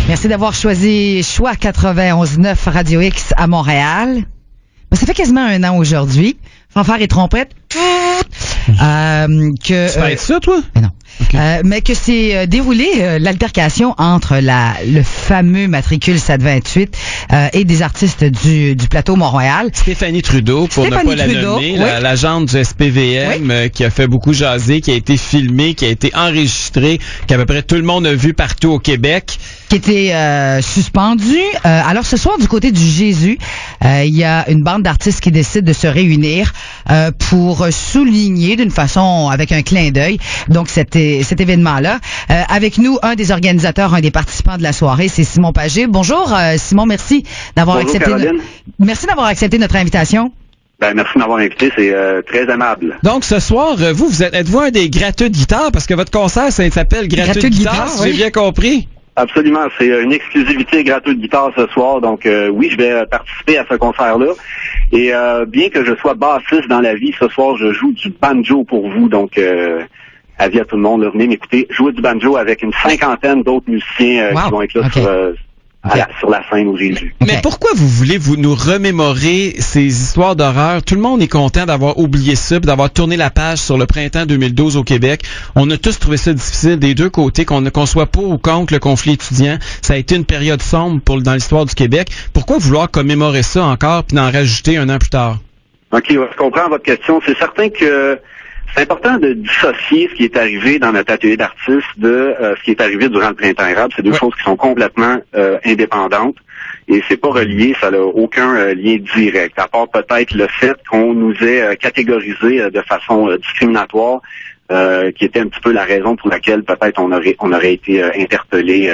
Merci d'avoir choisi Choix 91.9 Radio X à Montréal. Ben, ça fait quasiment un an aujourd'hui. Fanfare et trompette. Tu vas être ça, toi? Mais non. Okay. Mais que c'est déroulé l'altercation entre le fameux matricule 728 et des artistes du plateau Mont-Royal. Stéphanie Trudeau, pour ne pas la nommer, oui. l'agente du SPVM, oui. Qui a fait beaucoup jaser, qui a été filmée, qui a été enregistrée, qu'à peu près tout le monde a vu partout au Québec. Qui était suspendu. Alors ce soir, du côté du Jésus, il y a une bande d'artistes qui décide de se réunir pour souligner d'une façon, avec un clin d'œil, donc cet événement-là. Avec nous, un des organisateurs, un des participants de la soirée, c'est Simon Pagé. Bonjour Simon, merci d'avoir merci d'avoir accepté notre invitation. Ben, merci de m'avoir invité, c'est très aimable. Donc, ce soir, êtes-vous un des gratteux de guitare? Parce que votre concert, ça s'appelle Gratteux de guitare, si j'ai bien compris. Absolument, c'est une exclusivité gratteux de guitare ce soir, donc oui, je vais participer à ce concert-là. Et bien que je sois bassiste dans la vie, ce soir, je joue du banjo pour vous, donc avis à tout le monde, là, venez m'écouter, jouer du banjo avec une cinquantaine d'autres musiciens qui vont être là sur la scène au Jésus. Mais pourquoi vous voulez nous remémorer ces histoires d'horreur? Tout le monde est content d'avoir oublié ça, puis d'avoir tourné la page sur le printemps 2012 au Québec. On a tous trouvé ça difficile des deux côtés, qu'on soit pour ou contre le conflit étudiant. Ça a été une période sombre dans l'histoire du Québec. Pourquoi vouloir commémorer ça encore puis d'en rajouter un an plus tard? OK, je comprends votre question. C'est certain que c'est important de dissocier ce qui est arrivé dans notre atelier d'artistes de ce qui est arrivé durant le printemps érable. C'est deux choses qui sont complètement indépendantes et c'est pas relié, ça n'a aucun lien direct, à part peut-être le fait qu'on nous ait catégorisé de façon discriminatoire, qui était un petit peu la raison pour laquelle peut-être on aurait été interpellé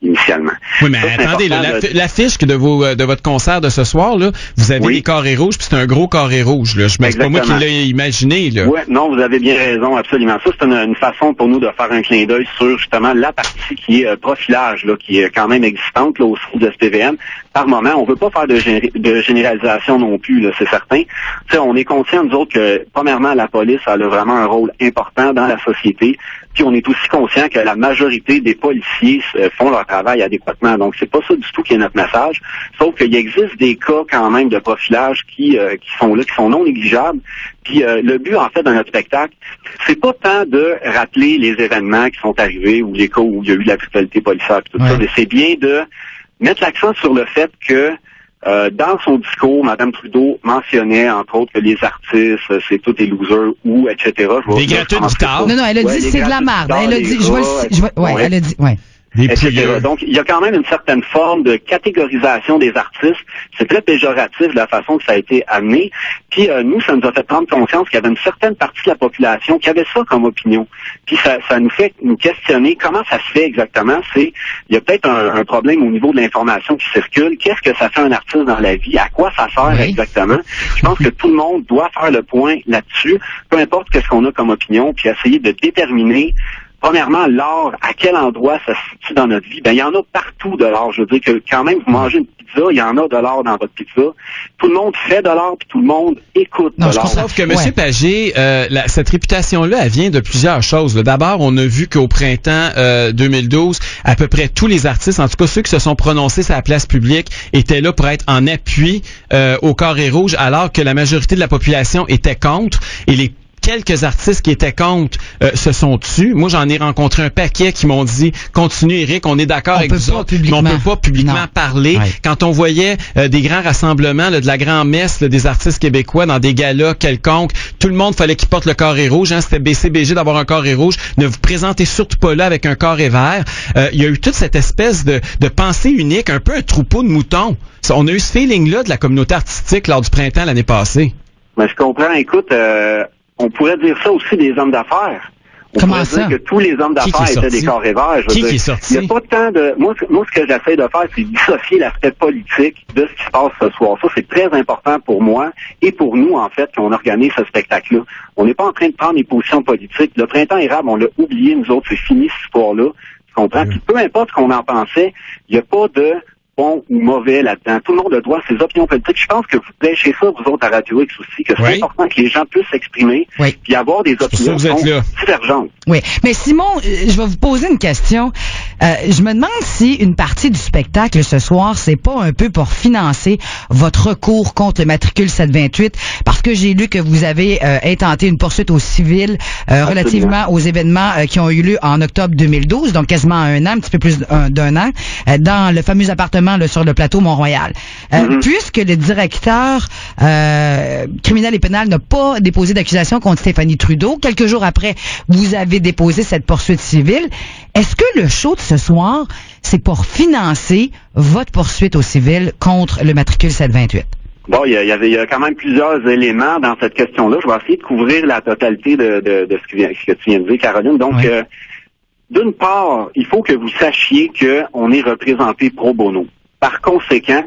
initialement. Oui, mais attendez, l'affiche de votre concert de ce soir, là, vous avez les carrés rouges, puis c'est un gros carré rouge. Là. C'est pas moi qui l'ai imaginé. Oui, non, vous avez bien raison, absolument. Ça, c'est une façon pour nous de faire un clin d'œil sur justement la partie qui est profilage, là, qui est quand même existante là, au sein de SPVM. Par moment, on veut pas faire de généralisation non plus, là, c'est certain. T'sais, on est conscient, nous autres, que premièrement, la police elle a vraiment un rôle important dans la société. Puis on est aussi conscient que la majorité des policiers font leur travail adéquatement. Donc c'est pas ça du tout qui est notre message. Sauf qu'il existe des cas quand même de profilage qui sont là, qui sont non négligeables. Puis le but en fait de notre spectacle, c'est pas tant de rappeler les événements qui sont arrivés ou les cas où il y a eu de la brutalité policière et tout ça, mais c'est bien de mettre l'accent sur le fait que dans son discours, Mme Trudeau mentionnait, entre autres, que les artistes, c'est tous des losers ou, etc. Des gratteux de guitare. Non, elle a dit c'est de la merde. Elle a dit, elle a dit, etc. Donc, il y a quand même une certaine forme de catégorisation des artistes. C'est très péjoratif de la façon que ça a été amené. Puis nous, ça nous a fait prendre conscience qu'il y avait une certaine partie de la population qui avait ça comme opinion. Puis ça nous fait nous questionner comment ça se fait exactement. Il y a peut-être un problème au niveau de l'information qui circule. Qu'est-ce que ça fait un artiste dans la vie? À quoi ça sert exactement? Je pense que tout le monde doit faire le point là-dessus, peu importe ce qu'on a comme opinion, puis essayer de déterminer premièrement, l'art, à quel endroit ça se situe dans notre vie? Ben, il y en a partout de l'art. Je veux dire que quand même, vous mangez une pizza, il y en a de l'art dans votre pizza. Tout le monde fait de l'art, puis tout le monde écoute de l'art. Sauf que M. Pagé, cette réputation-là, elle vient de plusieurs choses. D'abord, on a vu qu'au printemps 2012, à peu près tous les artistes, en tout cas ceux qui se sont prononcés sur la place publique, étaient là pour être en appui au carré rouge, alors que la majorité de la population était contre. Et les quelques artistes qui étaient contre se sont tus. Moi, j'en ai rencontré un paquet qui m'ont dit « Continue, Éric, on est d'accord avec vous autres, mais on peut pas publiquement parler. » Quand on voyait des grands rassemblements, de la grand-messe des artistes québécois dans des galas quelconques, tout le monde fallait qu'ils portent le carré rouge. C'était BCBG d'avoir un carré rouge. Ne vous présentez surtout pas là avec un carré vert. Il y a eu toute cette espèce de pensée unique, un peu un troupeau de moutons. On a eu ce feeling-là de la communauté artistique lors du printemps l'année passée. Mais je comprends. Écoute, on pourrait dire ça aussi des hommes d'affaires. On pourrait dire que tous les hommes d'affaires étaient des carrés verts. Qui est sorti? Il n'y a pas tant de... Moi, ce que j'essaie de faire, c'est dissocier l'aspect politique de ce qui se passe ce soir. Ça, c'est très important pour moi et pour nous, en fait, qu'on organise ce spectacle-là. On n'est pas en train de prendre des positions politiques. Le printemps érable, on l'a oublié, nous autres, c'est fini, cette histoire-là. Tu comprends? Puis peu importe ce qu'on en pensait, il n'y a pas de bon ou mauvais là-dedans. Tout le monde a droit à ses opinions politiques. Je pense que vous prêchez ça, vous autres, à Radio X aussi, que c'est important que les gens puissent s'exprimer puis avoir des opinions divergentes. Oui. Mais Simon, je vais vous poser une question. Je me demande si une partie du spectacle ce soir, c'est pas un peu pour financer votre recours contre le matricule 728, parce que j'ai lu que vous avez intenté une poursuite au civil relativement aux événements qui ont eu lieu en octobre 2012, donc quasiment un an, un petit peu plus d'un an, dans le fameux appartement là, sur le plateau Mont-Royal. Puisque le directeur criminel et pénal n'a pas déposé d'accusation contre Stéphanie Trudeau, quelques jours après, vous avez déposé cette poursuite civile. Est-ce que le show de ce soir, c'est pour financer votre poursuite au civil contre le matricule 728? Bon, il y a quand même plusieurs éléments dans cette question-là. Je vais essayer de couvrir la totalité de ce que tu viens de dire, Caroline. Donc, d'une part, il faut que vous sachiez qu'on est représenté pro bono. Par conséquent,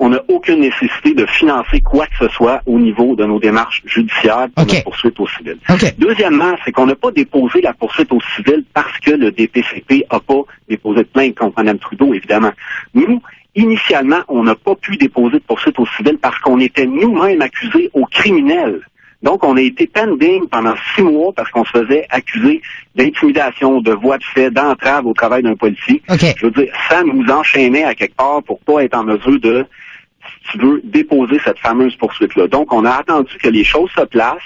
on n'a aucune nécessité de financer quoi que ce soit au niveau de nos démarches judiciaires pour la poursuite au civil. Deuxièmement, c'est qu'on n'a pas déposé la poursuite au civil parce que le DPCP n'a pas déposé de plainte contre Mme Trudeau, évidemment. Nous, initialement, on n'a pas pu déposer de poursuite au civil parce qu'on était nous-mêmes accusés au criminel. Donc, on a été pending pendant 6 mois parce qu'on se faisait accuser d'intimidation, de voie de fait, d'entrave au travail d'un policier. Je veux dire, ça nous enchaînait à quelque part pour pas être en mesure de, si tu veux, déposer cette fameuse poursuite-là. Donc, on a attendu que les choses se placent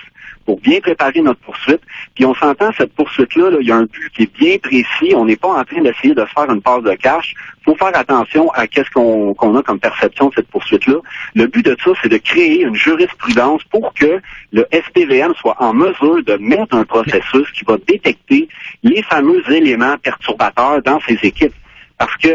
pour bien préparer notre poursuite. Puis on s'entend, cette poursuite-là, il y a un but qui est bien précis. On n'est pas en train d'essayer de se faire une passe de cash. Il faut faire attention à qu'est-ce qu'on a comme perception de cette poursuite-là. Le but de ça, c'est de créer une jurisprudence pour que le SPVM soit en mesure de mettre un processus qui va détecter les fameux éléments perturbateurs dans ses équipes. Parce que,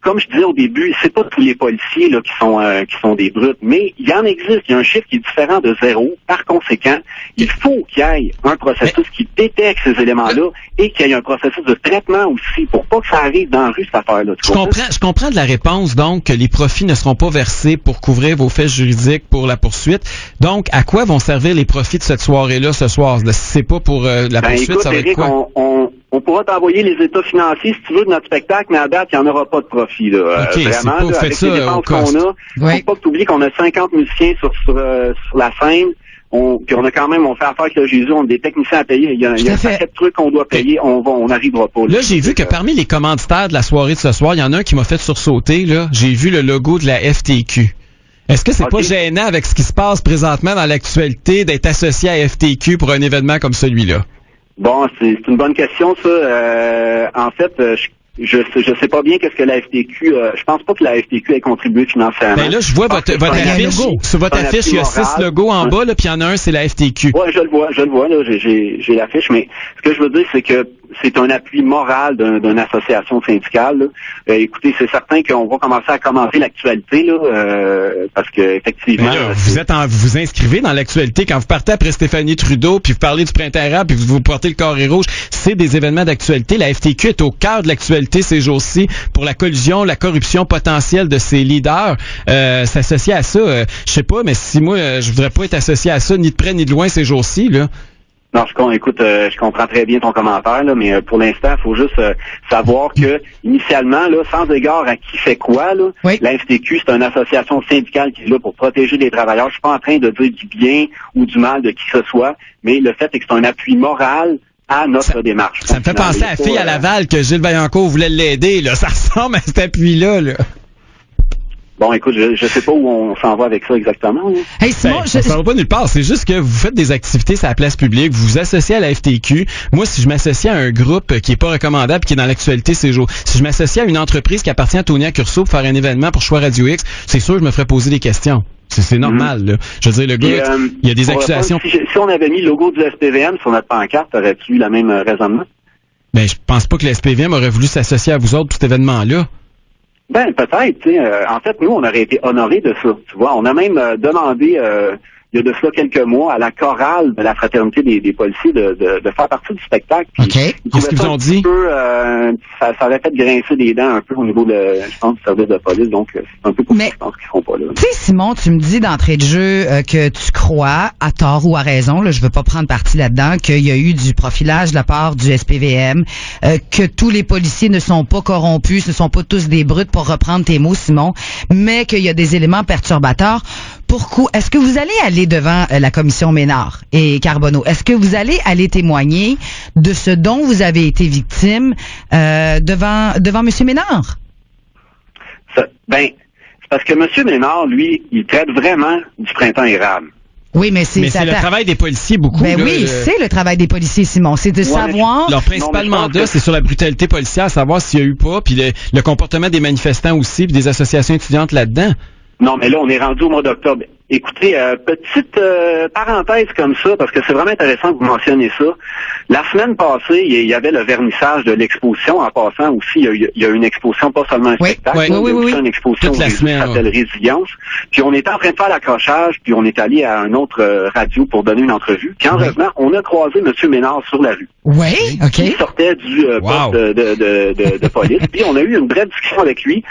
comme je disais au début, c'est pas tous les policiers là qui sont des brutes, mais il y en existe. Il y a un chiffre qui est différent de 0. Par conséquent, il faut qu'il y ait un processus qui détecte ces éléments-là et qu'il y ait un processus de traitement aussi pour pas que ça arrive dans la rue, cette affaire-là. Je comprends de la réponse, donc, que les profits ne seront pas versés pour couvrir vos faits juridiques pour la poursuite. Donc, à quoi vont servir les profits de cette soirée-là ce soir? Si c'est pas pour la poursuite, écoute, ça va être quoi? On pourra t'envoyer les états financiers si tu veux de notre spectacle, mais à date, il n'y en aura pas de profit. Là. Vraiment, là, avec les dépenses qu'on a, faut pas que tu oublies qu'on a 50 musiciens sur la scène. Puis on a quand même, on fait affaire avec le Jésus, on a des techniciens à payer. Il y a un paquet de trucs qu'on doit payer, on n'arrivera pas. Là, j'ai vu que parmi les commanditaires de la soirée de ce soir, il y en a un qui m'a fait sursauter. Là, j'ai vu le logo de la FTQ. Est-ce que c'est pas gênant avec ce qui se passe présentement dans l'actualité d'être associé à FTQ pour un événement comme celui-là? Bon, c'est une bonne question, ça. En fait, je sais pas bien qu'est-ce que la FTQ... je pense pas que la FTQ ait contribué financièrement. Ben là, je vois votre affiche. Sur votre affiche, il y a 6 logos en bas, là, puis il y en a un, c'est la FTQ. Oui, je le vois, là, j'ai l'affiche, mais ce que je veux dire, c'est que c'est un appui moral d'une association syndicale. Écoutez, c'est certain qu'on va commencer à commenter l'actualité, là, parce que effectivement. Là, vous vous inscrivez dans l'actualité quand vous partez après Stéphanie Trudeau, puis vous parlez du printemps arabe, puis vous portez le carré rouge. C'est des événements d'actualité. La FTQ est au cœur de l'actualité ces jours-ci pour la collusion, la corruption potentielle de ses leaders. S'associer à ça, je sais pas, mais si moi je voudrais pas être associé à ça ni de près ni de loin ces jours-ci, là. Non, écoute, je comprends très bien ton commentaire, là, mais pour l'instant, il faut juste savoir que, initialement, là, sans égard à qui fait quoi, là, la FTQ, c'est une association syndicale qui est là pour protéger les travailleurs. Je suis pas en train de dire du bien ou du mal de qui que ce soit, mais le fait est que c'est un appui moral à notre démarche. Ça me fait penser à la fille à Laval que Gilles Vaillancourt voulait l'aider, là. Ça ressemble à cet appui-là, là. Bon, écoute, je sais pas où on s'en va avec ça exactement. Là. Hey, Simon, ça va pas nulle part. C'est juste que vous faites des activités sur la place publique, vous vous associez à la FTQ. Moi, si je m'associe à un groupe qui est pas recommandable, qui est dans l'actualité ces jours, si je m'associe à une entreprise qui appartient à Tony Accurso pour faire un événement pour Choix Radio X, c'est sûr que je me ferais poser des questions. C'est normal, là. Je veux dire, le gars, il y a des accusations. Si on avait mis le logo du SPVM sur notre pancarte, aurais-tu eu la même raisonnement? Ben, je pense pas que le SPVM aurait voulu s'associer à vous autres pour cet événement-là. Ben, peut-être, tu sais. En fait, nous, on aurait été honorés de ça. Tu vois, on a même demandé il y a de cela quelques mois, à la chorale de la fraternité des policiers de faire partie du spectacle. OK. Qu'est-ce qu'ils vous ont dit? Ça avait fait grincer des dents un peu au niveau je pense, du service de police, donc c'est un peu pour ça, je pense qu'ils font pas là. Tu sais, Simon, tu me dis d'entrée de jeu que tu crois, à tort ou à raison, là, je veux pas prendre parti là-dedans, qu'il y a eu du profilage de la part du SPVM, que tous les policiers ne sont pas corrompus, ne sont pas tous des brutes, pour reprendre tes mots, Simon, mais qu'il y a des éléments perturbateurs. Pourquoi? Est-ce que vous allez aller devant la commission Ménard et Carbonneau? Est-ce que vous allez aller témoigner de ce dont vous avez été victime devant M. Ménard? C'est parce que M. Ménard, lui, il traite vraiment du printemps érable. Oui, mais c'est le travail des policiers, beaucoup. Ben oui, c'est le travail des policiers, Simon. C'est de savoir... Leur principal mandat, c'est sur la brutalité policière, savoir s'il y a eu pas, puis le comportement des manifestants aussi, puis des associations étudiantes là-dedans. Non, mais là, on est rendu au mois d'octobre. Écoutez, petite parenthèse comme ça, parce que c'est vraiment intéressant que vous mentionniez ça. La semaine passée, il y avait le vernissage de l'exposition. En passant aussi, il y a une exposition, pas seulement un spectacle. Oui. Il y a aussi une exposition toute la semaine, qui s'appelle Résilience. Puis on était en train de faire l'accrochage, puis on est allé à une autre radio pour donner une entrevue. Puis en revenant, on a croisé M. Ménard sur la rue. Oui, OK. Il sortait du poste de police. Puis on a eu une brève discussion avec lui.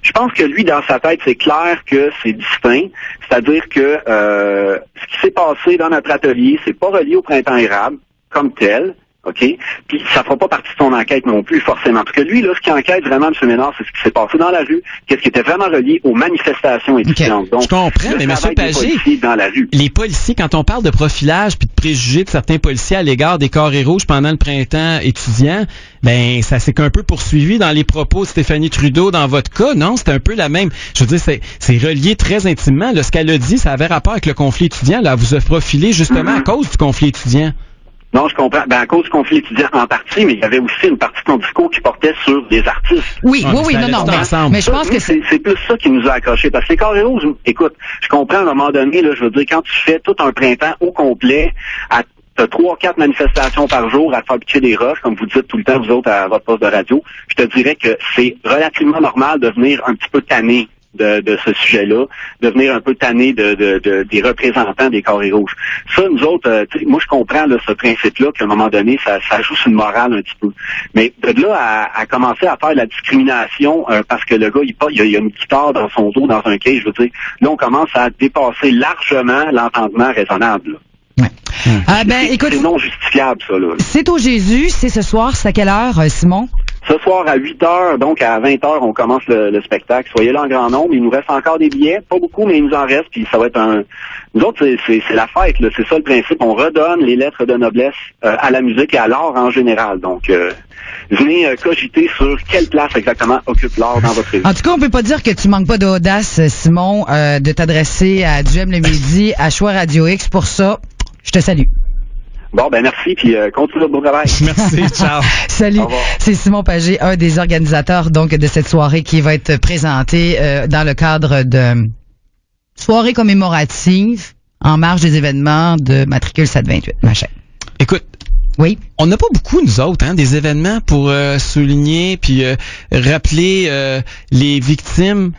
Je pense que lui, dans sa tête, c'est clair que c'est distinct. C'est-à-dire que ce qui s'est passé dans notre atelier, c'est pas relié au printemps érable comme tel, OK? Puis ça fera pas partie de son enquête non plus, forcément. Parce que lui, là, ce qui enquête vraiment, M. Ménard, c'est ce qui s'est passé dans la rue, qu'est-ce qui était vraiment relié aux manifestations étudiantes. Okay. Donc, je comprends, mais M. Pagé, dans la rue. Les policiers, quand on parle de profilage puis de préjugés de certains policiers à l'égard des carrés rouges pendant le printemps étudiant, ben ça s'est un peu poursuivi dans les propos de Stéphanie Trudeau dans votre cas, non? C'est un peu la même. Je veux dire, c'est relié très intimement. Là, ce qu'elle a dit, ça avait rapport avec le conflit étudiant. Là, elle vous a profilé justement à cause du conflit étudiant. Non, je comprends. À cause du conflit étudiant en partie, mais il y avait aussi une partie de ton discours qui portait sur des artistes. Oui, non. Mais je pense que c'est plus ça qui nous a accrochés. Parce que les carrés rouges, écoute, je comprends à un moment donné, là, je veux dire, quand tu fais tout un printemps au complet, t'as 3-4 manifestations par jour à te faire pitcher des roches, comme vous dites tout le temps, vous autres, à votre poste de radio, je te dirais que c'est relativement normal de venir un petit peu tanné de ce sujet-là, devenir un peu tanné des représentants des carrés rouges. Ça, nous autres, moi je comprends là, ce principe-là qu'à un moment donné, ça joue sur une morale un petit peu. Mais de là à commencer à faire de la discrimination parce que le gars, il y a une guitare dans son dos, dans un cage, je veux dire, là on commence à dépasser largement l'entendement raisonnable. Ouais. Écoute, c'est non justifiable, ça, là. C'est au Jésus, c'est ce soir, c'est à quelle heure, Simon? Ce soir à 8h, donc à 20h, on commence le spectacle. Soyez là en grand nombre. Il nous reste encore des billets, pas beaucoup, mais il nous en reste. Puis ça va être nous autres, c'est la fête, là. C'est ça le principe. On redonne les lettres de noblesse à la musique et à l'art en général. Donc, venez cogiter sur quelle place exactement occupe l'art dans votre vie. En tout cas, on peut pas dire que tu manques pas d'audace, Simon, de t'adresser à Duhem le midi, à Choix Radio X. Pour ça, je te salue. Bon, merci, puis continue le beau travail. Merci, ciao. Salut. C'est Simon Pagé, un des organisateurs donc de cette soirée qui va être présentée dans le cadre de soirée commémorative en marge des événements de matricule 728, machin. Écoute, oui. On n'a pas beaucoup, nous autres, des événements pour souligner puis rappeler les victimes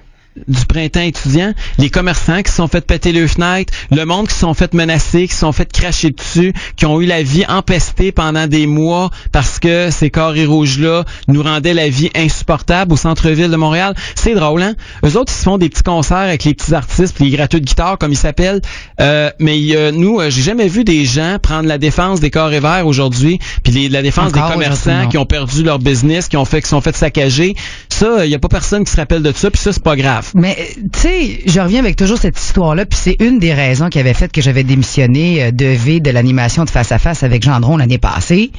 du printemps étudiant, les commerçants qui se sont fait péter leurs fenêtres, le monde qui se sont fait menacer, qui se sont fait cracher dessus, qui ont eu la vie empestée pendant des mois parce que ces carrés rouges-là nous rendaient la vie insupportable au centre-ville de Montréal. C'est drôle, hein? Eux autres, ils se font des petits concerts avec les petits artistes, les gratteux de guitare, comme ils s'appellent. Mais nous, j'ai jamais vu des gens prendre la défense des carrés verts aujourd'hui, puis la défense encore des commerçants qui ont perdu leur business, qui se sont fait saccager. Ça, il y a pas personne qui se rappelle de ça, puis ça, c'est pas grave. Mais, tu sais, je reviens avec toujours cette histoire-là, puis c'est une des raisons qui avait fait que j'avais démissionné de l'animation de Face à Face avec Gendron l'année passée.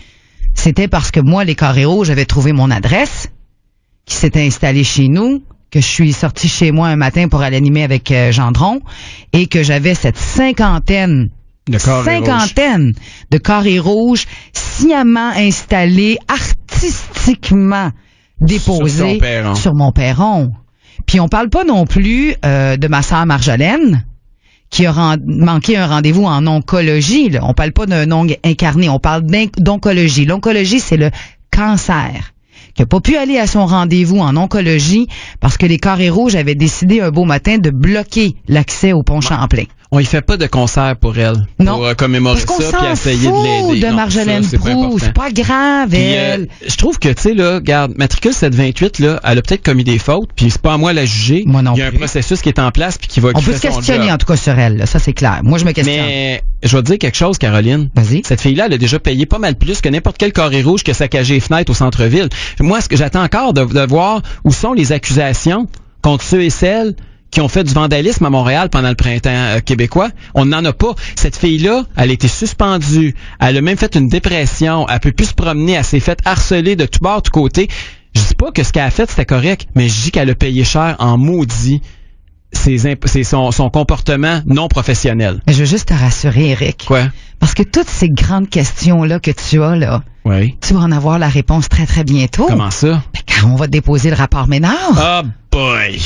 C'était parce que moi, les carrés rouges, j'avais trouvé mon adresse, qui s'était installée chez nous, que je suis sortie chez moi un matin pour aller animer avec Gendron, et que j'avais cette cinquantaine de carrés rouges sciemment installés, artistiquement déposés sur mon perron. Puis on parle pas non plus de ma sœur Marjolaine qui a manqué un rendez-vous en oncologie. Là. On parle pas d'un ongle incarné, on parle d'oncologie. L'oncologie, c'est le cancer. Qui a pas pu aller à son rendez-vous en oncologie parce que les carrés rouges avaient décidé un beau matin de bloquer l'accès au pont Champlain. on y fait pas de concert pour elle. Non. Pour commémorer Parce qu'on ça puis s'en essayer de fout l'aider. de Non, Marjolaine ça, c'est pas Proulx. important. C'est pas grave, Puis, elle. je trouve que, tu sais, là, regarde, matricule 728, là, elle a peut-être commis des fautes, puis c'est pas à moi de la juger. Moi non Il y a un plus. processus qui est en place puis qui va On peut se fait son questionner, job. en tout cas, sur elle. Là. Ça, c'est clair. Moi, je me questionne. Mais je vais te dire quelque chose, Caroline. Vas-y. Cette fille-là, elle a déjà payé pas mal plus que n'importe quel carré rouge qui a saccagé les fenêtres au centre-ville. Moi, ce que j'attends encore de voir où sont les accusations contre ceux et celles qui ont fait du vandalisme à Montréal pendant le printemps québécois. On n'en a pas. Cette fille-là, elle a été suspendue. Elle a même fait une dépression. Elle peut plus se promener. Elle s'est fait harceler de tout bord, de tout côté. Je dis pas que ce qu'elle a fait, c'était correct, mais je dis qu'elle a payé cher en maudit son comportement non professionnel. Mais je veux juste te rassurer, Eric. Quoi? Parce que toutes ces grandes questions-là que tu as, là, Oui. tu vas en avoir la réponse très, très bientôt. Comment ça? Ben, quand on va déposer le rapport Ménard. Ah boy!